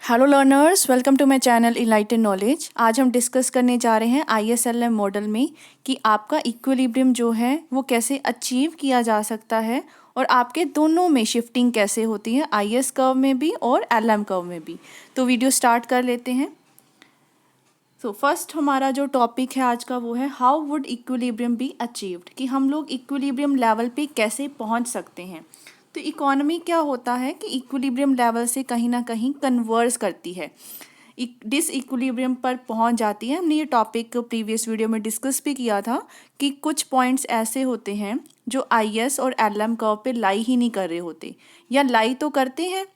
Hello learners, welcome to my channel Enlighten Knowledge. आज हम discuss करने जा रहे हैं ISLM मॉडल में कि आपका इक्विलिब्रियम जो है वो कैसे अचीव किया जा सकता है और आपके दोनों में शिफ्टिंग कैसे होती है, IS कर्व में भी और LM कर्व में भी। तो वीडियो स्टार्ट कर लेते हैं। तो फर्स्ट हमारा जो टॉपिक है आज का वो है how would equilibrium be achieved, कि हम लोग इक्विलिब्रियम लेवल पे कैसे पहुंच सकते हैं। तो इकोनॉमी क्या होता है कि इक्विलिब्रियम लेवल से कहीं ना कहीं कन्वर्स करती है, डिस इक्विलिब्रियम पर पहुंच जाती है। हमने ये टॉपिक प्रीवियस वीडियो में डिस्कस भी किया था कि कुछ पॉइंट्स ऐसे होते हैं जो IS और LM कर्व पे लाई ही नहीं कर रहे होते, या लाई तो करते हैं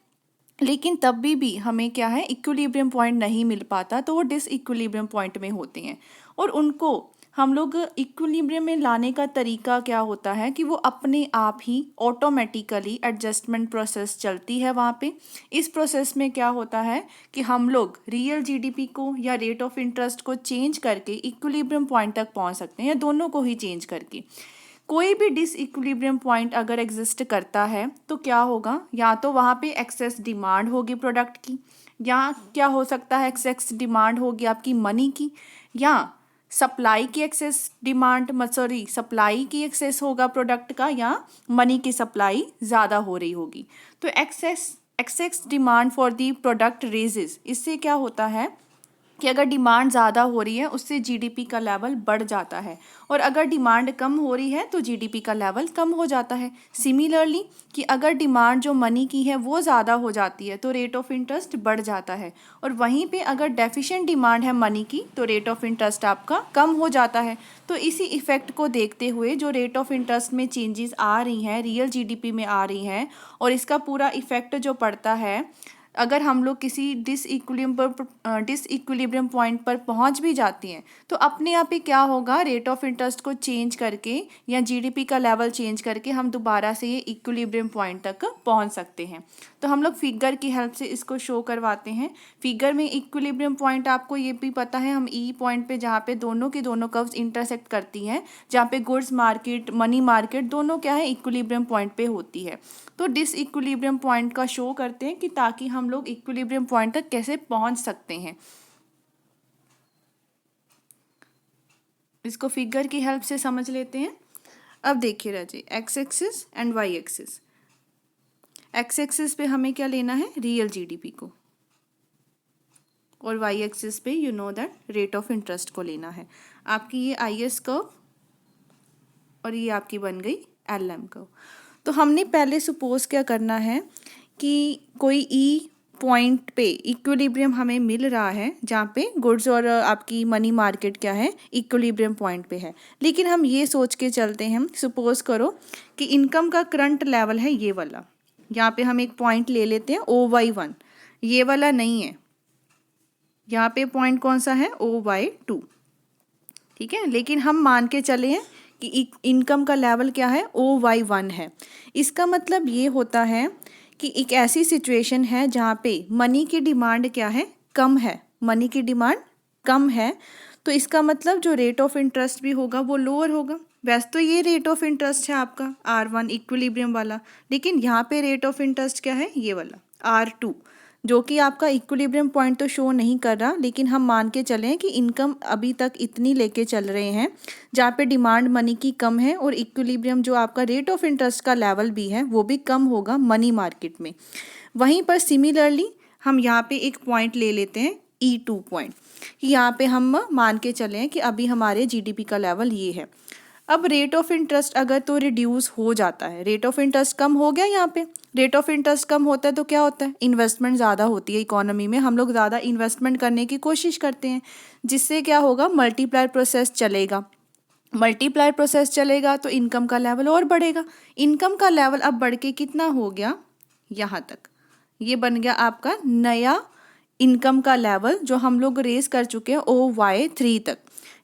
लेकिन तब भी हमें क्या है, इक्विलिब्रियम पॉइंट नहीं मिल पाता, तो वो डिस इक्विलिब्रियम पॉइंट में होते हैं। और उनको हम लोग इक्विलिब्रियम में लाने का तरीका क्या होता है कि वो अपने आप ही ऑटोमेटिकली एडजस्टमेंट प्रोसेस चलती है वहाँ पे। इस प्रोसेस में क्या होता है कि हम लोग रियल GDP को या रेट ऑफ इंटरेस्ट को चेंज करके इक्विलिब्रियम पॉइंट तक पहुँच सकते हैं, या दोनों को ही चेंज करके। कोई भी डिसइक्विलिब्रियम पॉइंट अगर एग्जिस्ट करता है तो क्या होगा, या तो वहाँ पे एक्सेस डिमांड होगी प्रोडक्ट की, या क्या हो सकता है एक्सेस डिमांड होगी आपकी मनी की, या सप्लाई की एक्सेस डिमांड सप्लाई की एक्सेस होगा प्रोडक्ट का, या मनी की सप्लाई ज़्यादा हो रही होगी। तो excess demand for the product raises, इससे क्या होता है कि अगर डिमांड ज़्यादा हो रही है उससे GDP का लेवल बढ़ जाता है, और अगर डिमांड कम हो रही है तो GDP का लेवल कम हो जाता है। सिमिलरली कि अगर डिमांड जो मनी की है वो ज़्यादा हो जाती है तो रेट ऑफ इंटरेस्ट बढ़ जाता है, और वहीं पे अगर डेफिशिएंट डिमांड है मनी की तो रेट ऑफ इंटरेस्ट आपका कम हो जाता है। तो इसी इफेक्ट को देखते हुए जो रेट ऑफ इंटरेस्ट में चेंजेस आ रही हैं, रियल GDP में आ रही हैं, और इसका पूरा इफेक्ट जो पड़ता है, अगर हम लोग किसी डिसइक्विलिब्रियम पॉइंट पर पहुंच भी जाती हैं तो अपने आप ही क्या होगा, रेट ऑफ इंटरेस्ट को चेंज करके या GDP का लेवल चेंज करके हम दोबारा से ये इक्विलिब्रियम पॉइंट तक पहुंच सकते हैं। तो हम लोग फिगर की हेल्प से इसको शो करवाते हैं। फिगर में इक्विलिब्रियम पॉइंट आपको ये भी पता है, हम E पॉइंट पे जहाँ पे दोनों की दोनों कर्व्स इंटरसेक्ट करती हैं, जहाँ पे गुड्स मार्केट मनी मार्केट दोनों क्या है, इक्विलिब्रियम पॉइंट पे होती है। तो डिसइक्विलिब्रियम पॉइंट का शो करते हैं कि ताकि हम लोग इक्विलिब्रियम पॉइंट तक कैसे पहुंच सकते हैं। इसको फिगर की हेल्प से समझ लेते हैं। अब देखिए राजी, X axis and Y axis. X axis पे हमें क्या लेना है, रियल GDP को, और वाई एक्सिस पे you know that rate of interest को लेना है। आपकी ये IS कर्व और ये आपकी बन गई LM कर्व। तो हमने पहले सपोज क्या करना है कि कोई E पॉइंट पे इक्विलिब्रियम हमें मिल रहा है, जहाँ पे गुड्स और आपकी मनी मार्केट क्या है, इक्विलिब्रियम पॉइंट पे है। लेकिन हम ये सोच के चलते हैं, सपोज करो कि इनकम का करंट लेवल है ये वाला, यहाँ पे हम एक पॉइंट ले लेते हैं OY1, ये वाला नहीं है, यहाँ पे पॉइंट कौन सा है, OY2, ठीक है। लेकिन हम मान के चले हैं कि इनकम का लेवल क्या है, OY1 है। इसका मतलब ये होता है कि एक ऐसी सिचुएशन है जहाँ पे मनी की डिमांड क्या है, कम है, मनी की डिमांड कम है। तो इसका मतलब जो रेट ऑफ इंटरेस्ट भी होगा वो लोअर होगा। वैसे तो ये रेट ऑफ इंटरेस्ट है आपका R1 इक्विलिब्रियम वाला, लेकिन यहाँ पे रेट ऑफ इंटरेस्ट क्या है, ये वाला R2, जो कि आपका इक्विलिब्रियम पॉइंट तो शो नहीं कर रहा, लेकिन हम मान के चलें कि इनकम अभी तक इतनी लेके चल रहे हैं जहाँ पे डिमांड मनी की कम है, और इक्विलिब्रियम जो आपका रेट ऑफ इंटरेस्ट का लेवल भी है वो भी कम होगा मनी मार्केट में। वहीं पर सिमिलरली हम यहाँ पे एक पॉइंट ले लेते हैं E2 पॉइंट, यहाँ पे हम मान के चलें कि अभी हमारे GDP का लेवल ये है। अब रेट ऑफ इंटरेस्ट अगर तो रिड्यूस हो जाता है, रेट ऑफ इंटरेस्ट कम हो गया, यहाँ पे रेट ऑफ इंटरेस्ट कम होता है तो क्या होता है, इन्वेस्टमेंट ज़्यादा होती है इकोनॉमी में, हम लोग ज़्यादा इन्वेस्टमेंट करने की कोशिश करते हैं, जिससे क्या होगा, मल्टीप्लायर प्रोसेस चलेगा। मल्टीप्लायर प्रोसेस चलेगा तो इनकम का लेवल और बढ़ेगा। इनकम का लेवल अब बढ़ के कितना हो गया, यहाँ तक, ये बन गया आपका नया इनकम का लेवल जो हम लोग रेस कर चुके हैं OY3 तक।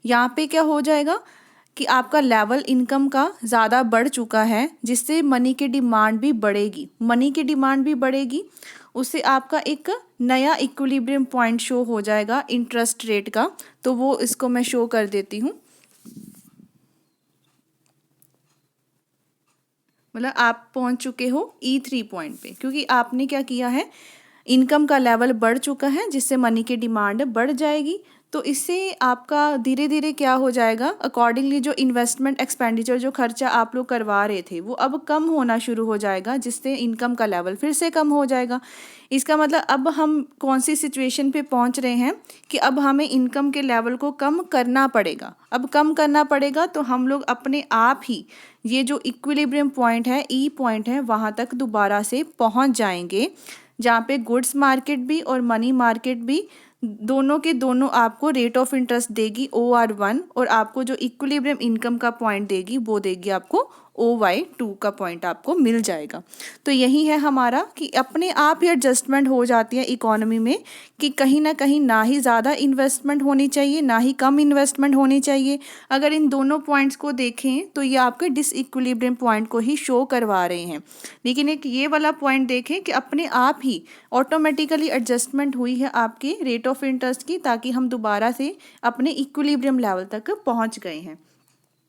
यहाँ पे क्या हो जाएगा कि आपका लेवल इनकम का ज़्यादा बढ़ चुका है, जिससे मनी की डिमांड भी बढ़ेगी, मनी की डिमांड भी बढ़ेगी, उससे आपका एक नया इक्विलिब्रियम पॉइंट शो हो जाएगा इंटरेस्ट रेट का। तो वो इसको मैं शो कर देती हूँ, मतलब आप पहुंच चुके हो E3 पॉइंट पे, क्योंकि आपने क्या किया है, इनकम का लेवल बढ़ चुका है जिससे मनी की डिमांड बढ़ जाएगी। तो इससे आपका धीरे धीरे क्या हो जाएगा, अकॉर्डिंगली जो इन्वेस्टमेंट एक्सपेंडिचर जो खर्चा आप लोग करवा रहे थे वो अब कम होना शुरू हो जाएगा, जिससे इनकम का लेवल फिर से कम हो जाएगा। इसका मतलब अब हम कौन सी सिचुएशन पे पहुंच रहे हैं कि अब हमें इनकम के लेवल को कम करना पड़ेगा। अब कम करना पड़ेगा तो हम लोग अपने आप ही ये जो इक्विलिब्रियम पॉइंट है, ई पॉइंट है, वहाँ तक दोबारा से पहुँच जाएंगे, जहाँ पे गुड्स मार्केट भी और मनी मार्केट भी दोनों के दोनों आपको रेट ऑफ इंटरेस्ट देगी OR1, और आपको जो इक्विलिब्रियम इनकम का पॉइंट देगी वो देगी आपको OY2 का पॉइंट आपको मिल जाएगा। तो यही है हमारा कि अपने आप ही एडजस्टमेंट हो जाती है इकोनॉमी में कि कहीं ना ही ज़्यादा इन्वेस्टमेंट होनी चाहिए, ना ही कम इन्वेस्टमेंट होनी चाहिए। अगर इन दोनों पॉइंट्स को देखें तो ये आपके डिसइक्विलिब्रियम पॉइंट को ही शो करवा रहे हैं। लेकिन एक ये वाला पॉइंट देखें कि अपने आप ही ऑटोमेटिकली एडजस्टमेंट हुई है आपके रेट ऑफ इंटरेस्ट की, ताकि हम दोबारा से अपने इक्विलिब्रियम लेवल तक पहुंच गए हैं।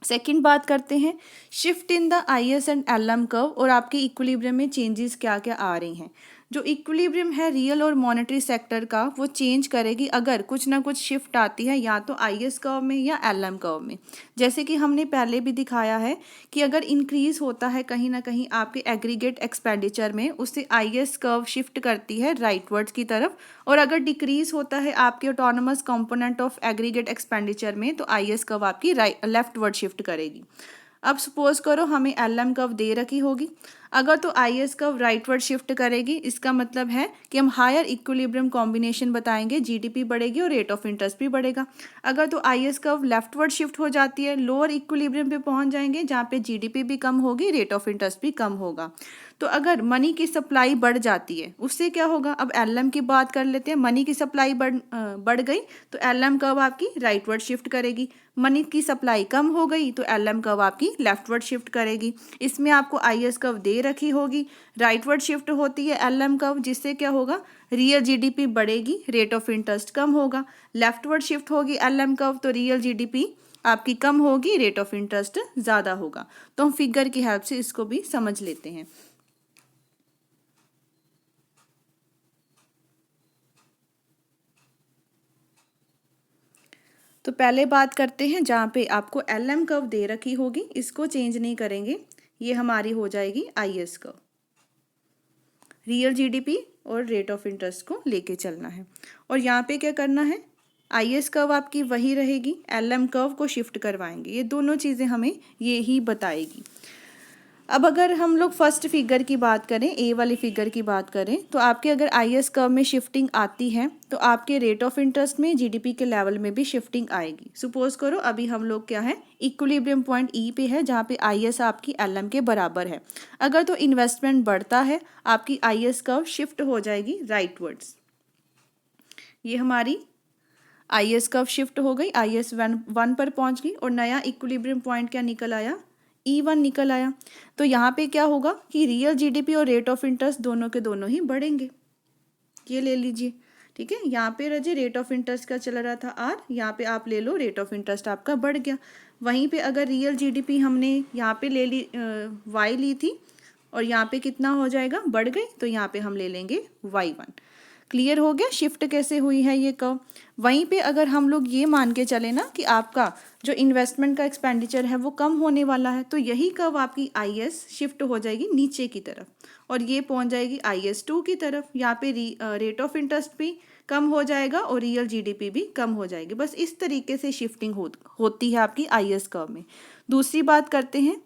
सेकंड बात करते हैं shift in the IS and LM curve, और आपके इक्विलिब्रियम में चेंजेस क्या क्या आ रही हैं। जो इक्विलिब्रियम है रियल और मॉनेटरी सेक्टर का, वो चेंज करेगी अगर कुछ ना कुछ शिफ्ट आती है, या तो IS कर्व में या LM कर्व में। जैसे कि हमने पहले भी दिखाया है कि अगर इंक्रीज होता है कहीं ना कहीं आपके एग्रीगेट एक्सपेंडिचर में, उससे IS कर्व शिफ्ट करती है राइटवर्ड्स की तरफ, और अगर डिक्रीज होता है आपके autonomous component of aggregate expenditure में, तो IS कर्व आपकी लेफ्टवर्ड शिफ्ट करेगी। अब सपोज करो हमें LM कर्व दे रखी होगी, अगर तो IS कर्व राइटवर्ड शिफ्ट करेगी, इसका मतलब है कि हम हायर इक्विलिब्रियम कॉम्बिनेशन बताएंगे, GDP बढ़ेगी और रेट ऑफ इंटरेस्ट भी बढ़ेगा। अगर तो IS कर्व लेफ्टवर्ड शिफ्ट हो जाती है, लोअर इक्विलिब्रियम पे पहुंच जाएंगे, जहाँ पे GDP भी कम होगी, रेट ऑफ इंटरेस्ट भी कम होगा। तो अगर मनी की सप्लाई बढ़ जाती है, उससे क्या होगा, अब LM की बात कर लेते हैं। मनी की सप्लाई बढ़ गई तो LM कर्व आपकी राइटवर्ड शिफ्ट करेगी। मनी की सप्लाई कम हो गई तो LM कर्व आपकी लेफ्टवर्ड शिफ्ट करेगी। इसमें आपको IS कर्व दे रखी होगी, राइटवर्ड शिफ्ट होती है LM कर्व, जिससे क्या होगा, रियल GDP बढ़ेगी, रेट ऑफ इंटरेस्ट कम होगा। लेफ्टवर्ड शिफ्ट होगी LM कर्व तो रियल GDP आपकी कम होगी, रेट ऑफ इंटरेस्ट ज़्यादा होगा। तो हम फिगर की हेल्प से इसको भी समझ लेते हैं। तो पहले बात करते हैं जहाँ पे आपको LM कर्व दे रखी होगी, इसको चेंज नहीं करेंगे, ये हमारी हो जाएगी IS कर्व। रियल GDP और रेट ऑफ इंटरेस्ट को लेके चलना है, और यहाँ पे क्या करना है, IS कर्व आपकी वही रहेगी, LM कर्व को शिफ्ट करवाएंगे। ये दोनों चीज़ें हमें ये ही बताएगी। अब अगर हम लोग फर्स्ट फिगर की बात करें, ए वाली फिगर की बात करें, तो आपके अगर IS कर्व में शिफ्टिंग आती है तो आपके रेट ऑफ इंटरेस्ट में, GDP के लेवल में भी शिफ्टिंग आएगी। सपोज करो अभी हम लोग क्या है, इक्विलिब्रियम पॉइंट E पे है, जहाँ पे IS आपकी LM के बराबर है। अगर तो इन्वेस्टमेंट बढ़ता है, आपकी IS कर्व शिफ्ट हो जाएगी राइटवर्ड्स। ये हमारी IS कर्व शिफ्ट हो गई, IS 1 पर पहुँच गई, और नया इक्विलिब्रियम पॉइंट क्या निकल आया, E1 निकल आया। तो यहाँ पे क्या होगा कि रियल GDP और रेट ऑफ इंटरेस्ट दोनों के दोनों ही बढ़ेंगे। ये ले लीजिए, ठीक है। यहाँ पे रजे रेट ऑफ इंटरेस्ट का चल रहा था R, यहाँ पे आप ले लो रेट ऑफ इंटरेस्ट आपका बढ़ गया। वहीं पे अगर रियल GDP हमने यहाँ पे ले ली Y ली थी, और यहाँ पे कितना हो जाएगा, बढ़ गई, तो यहाँ पे हम ले लेंगे Y1। क्लियर हो गया शिफ्ट कैसे हुई है ये कर्व। वहीं पे अगर हम लोग ये मान के चले ना कि आपका जो इन्वेस्टमेंट का एक्सपेंडिचर है वो कम होने वाला है, तो यही कर्व आपकी IS शिफ्ट हो जाएगी नीचे की तरफ, और ये पहुंच जाएगी IS2 की तरफ। यहाँ पे रेट ऑफ इंटरेस्ट भी कम हो जाएगा और रियल GDP भी कम हो जाएगी। बस इस तरीके से शिफ्टिंग होती है आपकी IS कर्व में। दूसरी बात करते हैं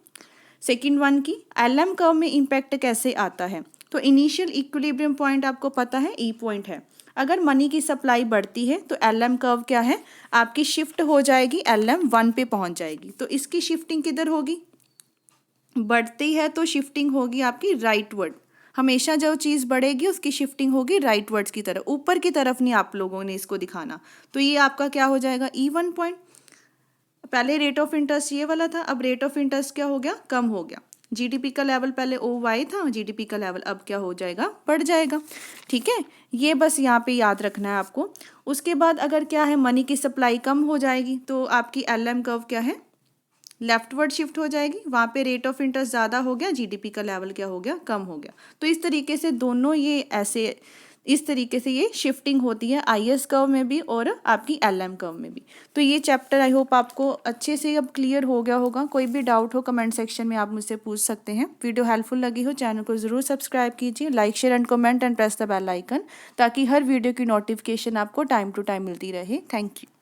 सेकेंड वन की, LM कर्व में इम्पैक्ट कैसे आता है। तो इनिशियल इक्विलिब्रियम पॉइंट आपको पता है E पॉइंट है। अगर मनी की सप्लाई बढ़ती है तो LM कर्व क्या है, आपकी शिफ्ट हो जाएगी, LM 1 पे पहुंच जाएगी। तो इसकी शिफ्टिंग किधर होगी, बढ़ती है तो शिफ्टिंग होगी आपकी राइटवर्ड। हमेशा जो चीज़ बढ़ेगी उसकी शिफ्टिंग होगी राइटवर्ड्स की तरफ, ऊपर की तरफ नहीं आप लोगों ने इसको दिखाना। तो ये आपका क्या हो जाएगा, E1 पॉइंट। पहले रेट ऑफ इंटरेस्ट ये वाला था, अब रेट ऑफ इंटरेस्ट क्या हो गया, कम हो गया। GDP का लेवल पहले OY था, GDP का लेवल अब क्या हो जाएगा, बढ़ जाएगा। ठीक है, ये बस यहाँ पे याद रखना है आपको। उसके बाद अगर क्या है, मनी की सप्लाई कम हो जाएगी तो आपकी LM कर्व क्या है, लेफ्टवर्ड शिफ्ट हो जाएगी। वहाँ पे रेट ऑफ इंटरेस्ट ज़्यादा हो गया, GDP का लेवल क्या हो गया, कम हो गया। तो इस तरीके से दोनों ये ऐसे इस तरीके से ये शिफ्टिंग होती है IS कर्व में भी और आपकी LM कर्व में भी। तो ये चैप्टर आई होप आपको अच्छे से अब क्लियर हो गया होगा। कोई भी डाउट हो कमेंट सेक्शन में आप मुझसे पूछ सकते हैं। वीडियो हेल्पफुल लगी हो चैनल को ज़रूर सब्सक्राइब कीजिए, like share and comment and press the bell icon, ताकि हर वीडियो की नोटिफिकेशन आपको टाइम टू टाइम मिलती रहे। Thank you.